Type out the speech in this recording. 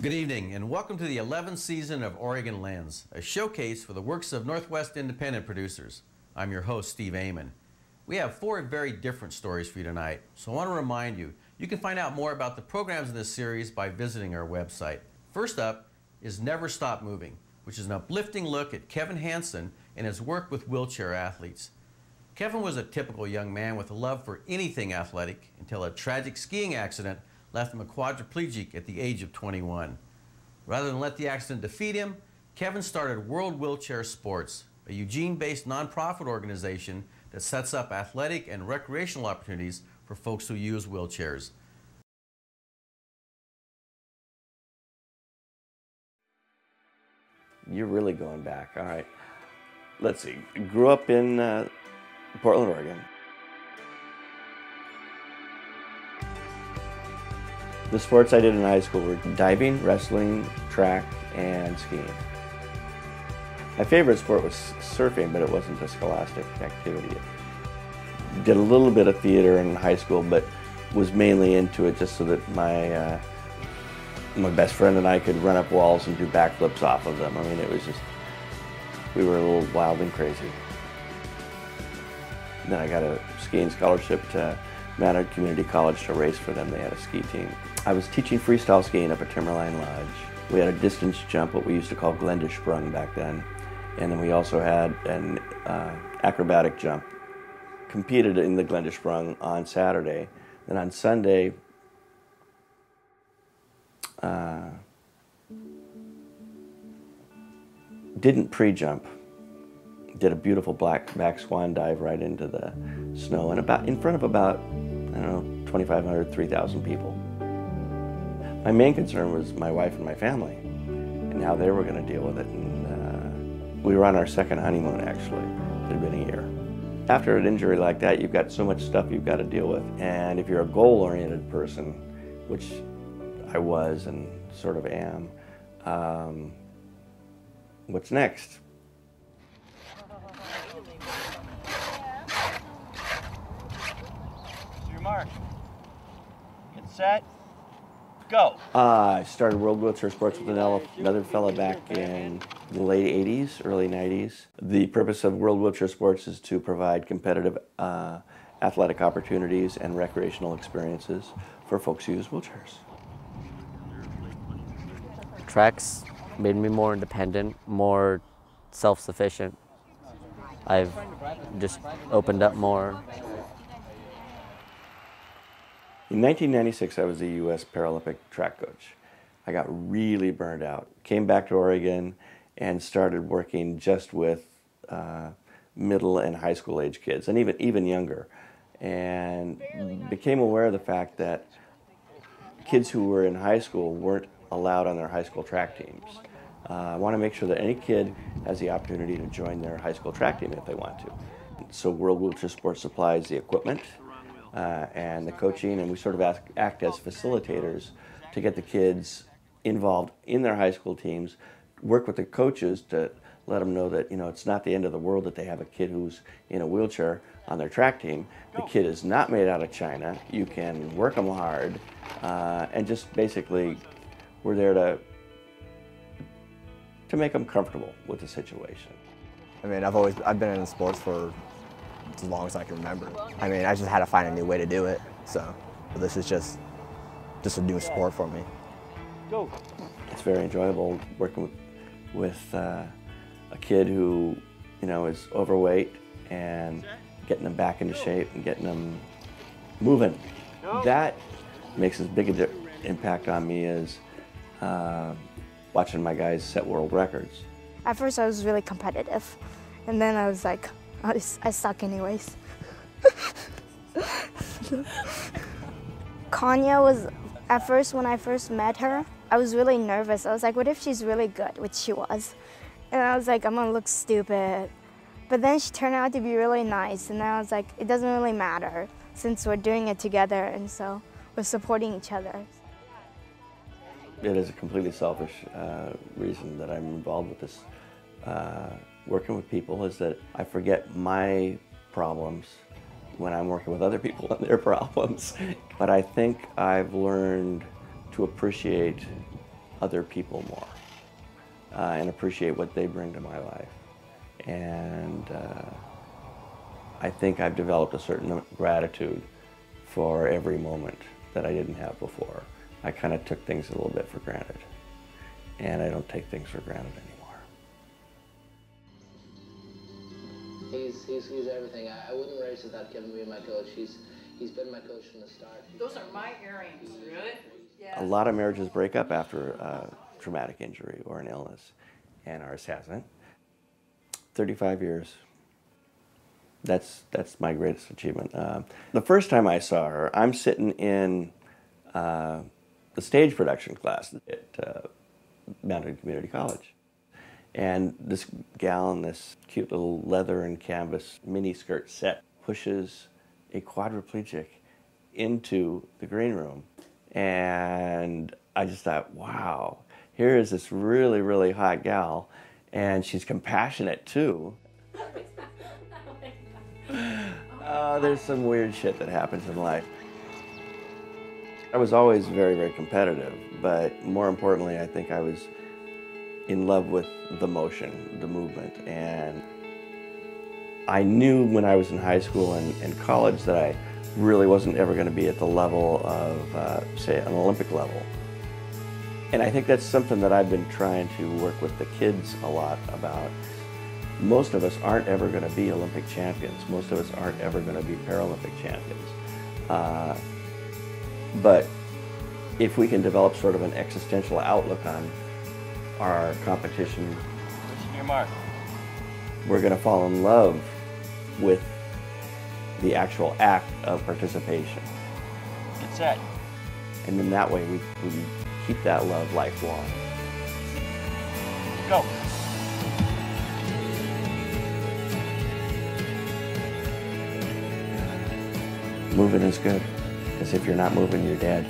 Good evening and welcome to the 11th season of Oregon Lens, a showcase for the works of Northwest independent producers. I'm your host, Steve Amon. We have 4 very different stories for you tonight, so I want to remind you, you can find out more about the programs in this series by visiting our website. First up is Never Stop Moving, which is an uplifting look at Kevin Hansen and his work with wheelchair athletes. Kevin was a typical young man with a love for anything athletic until a tragic skiing accident left him a quadriplegic at the age of 21. Rather than let the accident defeat him, Kevin started World Wheelchair Sports, a Eugene-based nonprofit organization that sets up athletic and recreational opportunities for folks who use wheelchairs. You're really going back. All right. Let's see. Grew up in Portland, Oregon. The sports I did in high school were diving, wrestling, track, and skiing. My favorite sport was surfing, but it wasn't a scholastic activity. Did a little bit of theater in high school, but was mainly into it just so that my best friend and I could run up walls and do backflips off of them. I mean, it was just, we were a little wild and crazy. Then I got a skiing scholarship to Manor Community College to race for them. They had a ski team. I was teaching freestyle skiing up at Timberline Lodge. We had a distance jump, what we used to call Glendasprung back then. And then we also had an acrobatic jump. Competed in the Glendasprung on Saturday. Then on Sunday, didn't pre-jump. Did a beautiful back swan dive right into the snow and in front of about, I don't know, 2,500, 3,000 people. My main concern was my wife and my family and how they were going to deal with it. And we were on our second honeymoon, actually. It had been a year. After an injury like that, you've got so much stuff you've got to deal with. And if you're a goal-oriented person, which I was and sort of am, what's next? Your mark. Get set. Go. I started World Wheelchair Sports with another fella back in the late 80s, early 90s. The purpose of World Wheelchair Sports is to provide competitive athletic opportunities and recreational experiences for folks who use wheelchairs. Treks made me more independent, more self-sufficient. I've just opened up more. In 1996, I was the U.S. Paralympic track coach. I got really burned out. Came back to Oregon and started working just with middle and high school age kids, and even younger. And became aware of the fact that kids who were in high school weren't allowed on their high school track teams. I want to make sure that any kid has the opportunity to join their high school track team if they want to. So World Wheelchair Sports supplies the equipment and the coaching, and we sort of act as facilitators to get the kids involved in their high school teams, work with the coaches to let them know that, you know, it's not the end of the world that they have a kid who's in a wheelchair on their track team. The kid is not made out of China. You can work them hard, and just basically we're there to make them comfortable with the situation. I mean, I've been in sports for as long as I can remember. I mean, I just had to find a new way to do it. So this is just a new sport for me. Go. It's very enjoyable working with a kid who, you know, is overweight and getting them back into shape and getting them moving. That makes as big an impact on me as watching my guys set world records. At first I was really competitive, and then I was like, I suck anyways. Kanya was, at first when I first met her, I was really nervous. I was like, what if she's really good, which she was. And I was like, I'm gonna look stupid. But then she turned out to be really nice, and then I was like, it doesn't really matter since we're doing it together, and so we're supporting each other. It is a completely selfish reason that I'm involved with this. Working with people is that I forget my problems when I'm working with other people and their problems. But I think I've learned to appreciate other people more and appreciate what they bring to my life. And I think I've developed a certain gratitude for every moment that I didn't have before. I kind of took things a little bit for granted, and I don't take things for granted anymore. He's everything. I wouldn't race without Kevin being my coach. He's been my coach from the start. Those are my earrings. Really? Yeah. A lot of marriages break up after a traumatic injury or an illness, and ours hasn't. 35 years. That's my greatest achievement. The first time I saw her, I'm sitting in the stage production class at Mountain Community College. And this gal in this cute little leather and canvas mini skirt set pushes a quadriplegic into the green room. And I just thought, wow, here is this really, really hot gal, and she's compassionate too. There's some weird shit that happens in life. I was always very, very competitive, but more importantly, I think I was in love with the motion, the movement, and I knew when I was in high school and college that I really wasn't ever going to be at the level of, say, an Olympic level. And I think that's something that I've been trying to work with the kids a lot about. Most of us aren't ever going to be Olympic champions. Most of us aren't ever going to be Paralympic champions. But if we can develop sort of an existential outlook on our competition, Your mark. we're going to fall in love with the actual act of participation. Get set. And then that way we keep that love lifelong. Go. Moving is good, because if you're not moving, you're dead.